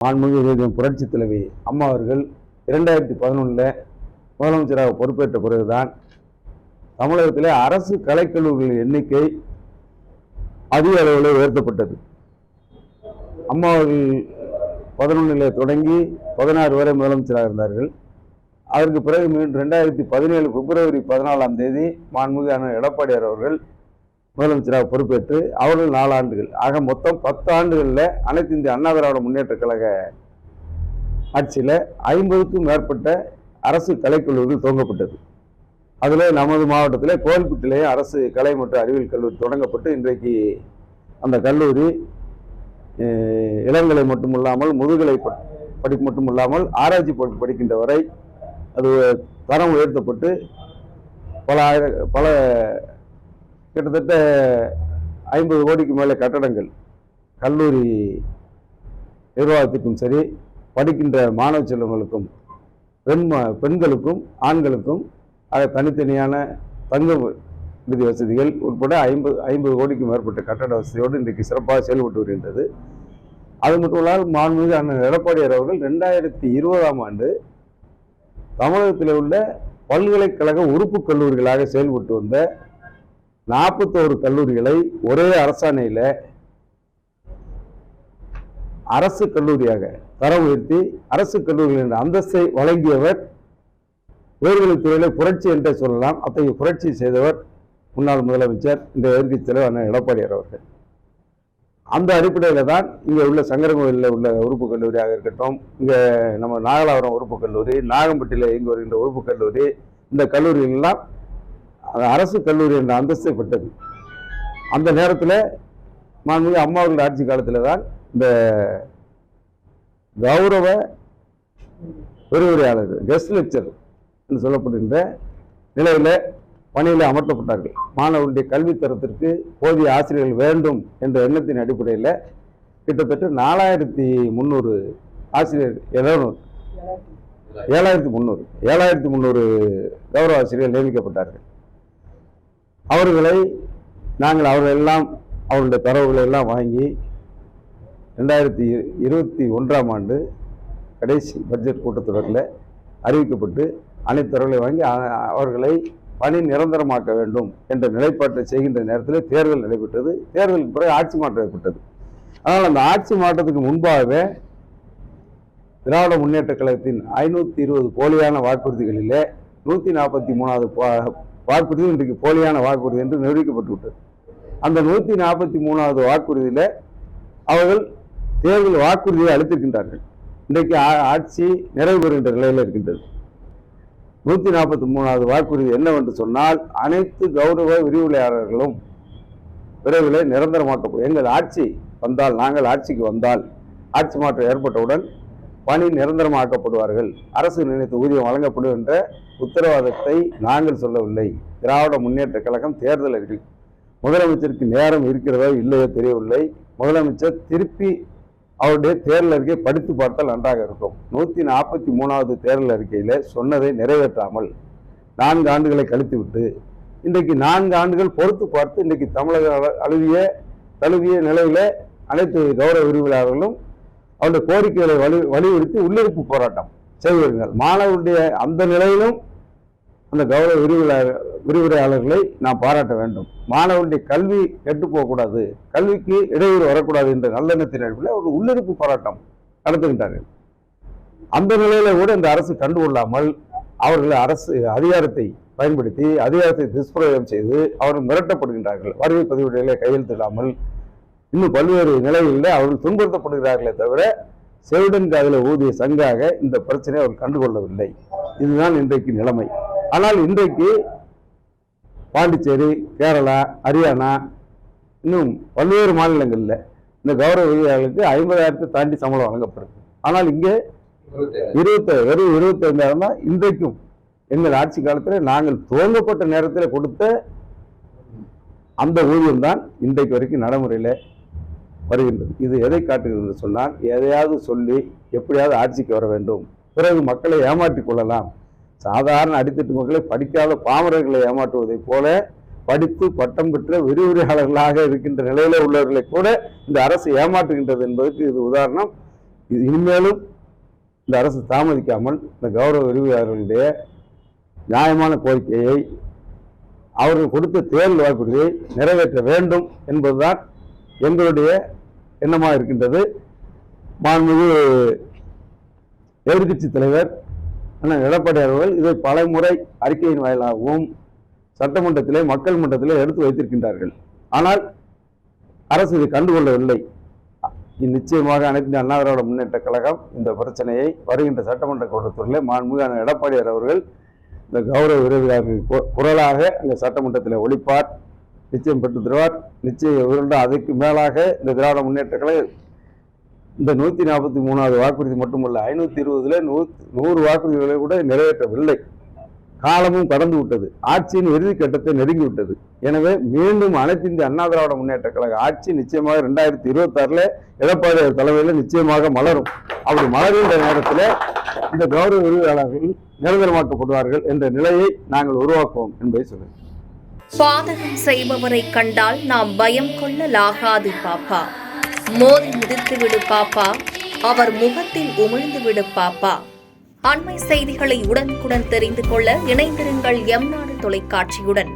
மாண்புமிகு புரட்சி தலைவி அம்மா அவர்கள் 2011 முதலமைச்சராக பொறுப்பேற்ற பிறகுதான் தமிழகத்திலே அரசு கலைக்கல்லூரிகளின் எண்ணிக்கை அதிக அளவில் உயர்த்தப்பட்டது. அம்மா அவர்கள் 11 தொடங்கி 16 வரை முதலமைச்சராக இருந்தார்கள். அதற்கு பிறகு மீண்டும் 2017 பிப்ரவரி 14 மாண்புமிகு அண்ணன் எடப்பாடியார் அவர்கள் முதலமைச்சராக பொறுப்பேற்று அவர்கள் 4 ஆண்டுகள் ஆக மொத்தம் 10 ஆண்டுகளில் அனைத்து இந்திய அண்ணா திராவிட முன்னேற்ற கழக ஆட்சியில் 50க்கும் மேற்பட்ட அரசு கலைக்கல்லூரிகள் துவங்கப்பட்டது. அதில் நமது மாவட்டத்தில் கோவில்பட்டிலேயே அரசு கலை மற்றும் அறிவியல் கல்லூரி தொடங்கப்பட்டு இன்றைக்கு அந்த கல்லூரி இளங்கலை மட்டுமில்லாமல் முதுகலை படிப்பு மட்டுமில்லாமல் ஆராய்ச்சி படிக்கின்ற வரை அது தரம் உயர்த்தப்பட்டு பல கிட்டத்தட்ட 50 கோடிக்கு மேலே கட்டடங்கள் கல்லூரி நிர்வாகத்துக்கும் சரி படிக்கின்ற மாணவ செல்வங்களுக்கும் பெண்களுக்கும் ஆண்களுக்கும் தனித்தனியான தங்க விதி வசதிகள் உட்பட 50 கோடிக்கும் மேற்பட்ட கட்டட வசதியோடு இன்றைக்கு சிறப்பாக செயல்பட்டு வருகின்றது. அது மட்டும் இல்லாமல் மாண்புமிகு அண்ணன் எடப்பாடியார் அவர்கள் 2020ஆம் ஆண்டு தமிழகத்தில் உள்ள பல்கலைக்கழக உறுப்பு கல்லூரிகளாக செயல்பட்டு வந்த 41 கல்லூரிகளை ஒரே அரசாணையில் அரசு கல்லூரியாக தரம் உயர்த்தி அரசு கல்லூரிகளின் அந்தஸ்தை வழங்கியவர் உயர்கல்வித்துறையில புரட்சி என்றே சொல்லலாம். அத்தகைய புரட்சி செய்தவர் முன்னாள் முதலமைச்சர் இந்த எதிர்க்கட்சி தலைவர் அண்ணன் எடப்பாடியார் அவர்கள். அந்த அடிப்படையில் தான் இங்கே உள்ள சங்கரங்கோயிலில் உள்ள உறுப்பு கல்லூரியாக இருக்கட்டும், இங்கே நம்ம நாகலாபுரம் உறுப்பு கல்லூரி, நாகம்பட்டியில் இங்கே வருகின்ற உறுப்பு கல்லூரி, இந்த கல்லூரிகளெல்லாம் அரசு கல்லூரி என்ற அந்தஸ்தை பெற்றது. அந்த நேரத்தில் மாண்புமிகு அம்மாவர்கள் ஆட்சி காலத்தில் தான் இந்த கௌரவ விரிவுரையாளர்கள் கெஸ்ட் லெக்சர் என்று சொல்லப்படுகின்ற நிலையில் பணியில் அமர்த்தப்பட்டார்கள். மாணவர்களுடைய கல்வி தரத்திற்கு போதிய ஆசிரியர்கள் வேண்டும் என்ற எண்ணத்தின் அடிப்படையில் கிட்டத்தட்ட 4300 ஆசிரியர் 7300 கௌரவ ஆசிரியர்கள் நியமிக்கப்பட்டார்கள். அவர்களுடைய தரவுகளை எல்லாம் வாங்கி 2021ஆம் ஆண்டு கடைசி பட்ஜெட் கூட்டத்தொடரில் அறிவிக்கப்பட்டு அனைத்து தரவுகளை வாங்கி அவர்களை பணி நிரந்தரமாக்க வேண்டும் என்ற நிலைப்பாட்டை செய்கின்ற நேரத்தில் தேர்தல் நடைபெற்றது. தேர்தலுக்கு பிறகு ஆட்சி மாற்றம் ஏற்பட்டது. ஆனால் அந்த ஆட்சி மாற்றத்துக்கு முன்பாகவே திராவிட முன்னேற்ற கழகத்தின் 520 போலியான வாக்குறுதிகளிலே 143வது வாக்குறுதி இன்றைக்கு போலியான வாக்குறுதி என்று நிரூபிக்கப்பட்டு விட்டது. அந்த 143வது வாக்குறுதியில் அவர்கள் தேர்தல் வாக்குறுதியை அளித்திருக்கின்றார்கள். இன்றைக்கு ஆட்சி நிறைவு பெறுகின்ற நிலையில் இருக்கின்றது. 143வது வாக்குறுதி என்னவென்று சொன்னால், அனைத்து கௌரவ விரிவுரையாளர்களும் விரைவில் நிரந்தரமாக்கப்படும். எங்கள் ஆட்சி வந்தால், நாங்கள் ஆட்சிக்கு வந்தால், ஆட்சி மாற்றம் ஏற்பட்டவுடன் பணி நிரந்தரமாக்கப்படுவார்கள், அரசு நிர்ணயித்த ஊதியம் வழங்கப்படும் என்ற உத்தரவாதத்தை நாங்கள் சொல்லவில்லை. திராவிட முன்னேற்ற கழகம் தேர்தல் அறிக்கை முதலமைச்சருக்கு நேரம் இருக்கிறதோ இல்லையோ தெரியவில்லை. முதலமைச்சர் திருப்பி அவருடைய தேர்தல் அறிக்கை படித்து பார்த்தால் நன்றாக இருக்கும். 143வது தேர்தல் அறிக்கையில் சொன்னதை நிறைவேற்றாமல் 4 ஆண்டுகளை கழித்துவிட்டு இன்றைக்கு 4 ஆண்டுகள் பொறுத்து பார்த்து இன்றைக்கு தமிழக தழுவிய நிலையில் அனைத்து கௌரவ விரிவுரையாளர்களும் அவருடைய கோரிக்கைகளை வலியுறுத்தி உள்ளிருப்பு போராட்டம் செய்து வருகிறார். மாணவருடைய அந்த நிலையிலும் அந்த கௌரவ விரிவுரையாளர்களை நாம் பாராட்ட வேண்டும். மாணவருடைய கல்வி கெட்டு போகக்கூடாது, கல்விக்கு இடையூறு வரக்கூடாது என்ற நல்லெண்ணத்தின் அடிப்படையில் அவர்கள் உள்ளிருப்பு போராட்டம் நடத்துகின்றார்கள். அந்த நிலையில கூட இந்த அரசு கண்டுகொள்ளாமல் அவர்கள் அரசு அதிகாரத்தை பயன்படுத்தி அதிகாரத்தை துஷ்பிரயோகம் செய்து அவர்கள் மிரட்டப்படுகின்றார்கள். வருகை பதிவுகளிலே கையெழுத்திடாமல் இன்னும் பல்வேறு நிலைகளில் அவர்கள் துன்புறுத்தப்படுகிறார்களே தவிர செவிடன் காதில் ஊதிய சங்காக இந்த பிரச்சனையை அவர்கள் கண்டுகொள்ளவில்லை. இதுதான் இன்றைக்கு நிலைமை. ஆனால் இன்றைக்கு பாண்டிச்சேரி, கேரளா, ஹரியானா இன்னும் பல்வேறு மாநிலங்களில் இந்த கௌரவ விரிவுரையாளர்களுக்கு 50,000 தாண்டி சம்பளம் வழங்கப்படுது. ஆனால் இங்கே 25,000 தான் இன்றைக்கும் எங்கள் ஆட்சி காலத்தில் நாங்கள் துவங்கப்பட்ட நேரத்தில் கொடுத்த அந்த ஊதியம் தான் இன்றைக்கு வரைக்கும் நடைமுறையில் வருகின்றது. இது எதை காட்டுகிறது சொன்னால், எதையாவது சொல்லி எப்படியாவது ஆட்சிக்கு வர வேண்டும், பிறகு மக்களை ஏமாற்றிக் கொள்ளலாம். சாதாரண அடித்தட்டு மக்களை படிக்காத பாமரர்களை ஏமாற்றுவதை போல படித்து பட்டம் பெற்ற விரிவுரையாளர்களாக இருக்கின்ற நிலையில உள்ளவர்களை கூட இந்த அரசு ஏமாற்றுகின்றது என்பதற்கு இது உதாரணம். இனிமேலும் இந்த அரசு தாமதிக்காமல் இந்த கௌரவ விரிவுரையாளர்களுடைய நியாயமான கோரிக்கையை, அவர்கள் கொடுத்த தேர்தல் வாக்குறுதியை நிறைவேற்ற வேண்டும் என்பதுதான் எங்களுடைய எண்ணமாக இருக்கின்றது. மாண்புமிகு எதிர்கட்சி தலைவர் அண்ணன் எடப்பாடி அவர்கள் இதை பல முறை அறிக்கையின் வாயிலாகவும் சட்டமன்றத்திலே, மக்கள் மன்றத்திலே எடுத்து வைத்திருக்கின்றார்கள். ஆனால் அரசு இதை கண்டுகொள்ளவில்லை. நிச்சயமாக அனைத்து இந்திய அண்ணா திராவிட முன்னேற்ற கழகம் இந்த பிரச்சனையை வருகின்ற சட்டமன்ற கூட்டத்தொடரில் மாண்புமிகு எடப்பாடியார் அவர்கள் இந்த கௌரவ விரைவாளர்கள் குரலாக அந்த சட்டமன்றத்தில் ஒழிப்பார், நிச்சயம் பெற்று தருவார். நிச்சயம் அதுக்கு மேலாக இந்த திராவிட முன்னேற்ற கழகம் இந்த 143வது வாக்குறுதி மட்டுமல்ல, 520ல் 100 வாக்குறுதிகளை கூட நிறைவேற்றவில்லை. காலமும் கடந்து விட்டது. ஆட்சியின் இறுதி கட்டத்தை நெருங்கிவிட்டது. எனவே மீண்டும் அனைத்து இந்திய அண்ணா திராவிட முன்னேற்ற கழக ஆட்சி நிச்சயமாக 2026 எடப்பாடி தலைமையில் நிச்சயமாக மலரும். அப்படி மலர்கின்ற நேரத்தில் இந்த கௌரவ விரிவுரையாளர்கள் நிரந்தரமாக்கப்படுவார்கள் என்ற நிலையை நாங்கள் உருவாக்குவோம் என்பதை சொல்லுங்கள். பாதகம் செய்பவரை கண்டால் நாம் பயம் கொள்ளலாகாது பாப்பா. மோதி மிதித்து விடு பாப்பா, அவர் முகத்தில் உமிழ்ந்து விடு பாப்பா. அண்மை செய்திகளை உடனுக்குடன் தெரிந்து கொள்ள இணைந்திருங்கள் எம் நாடு தொலைக்காட்சியுடன்.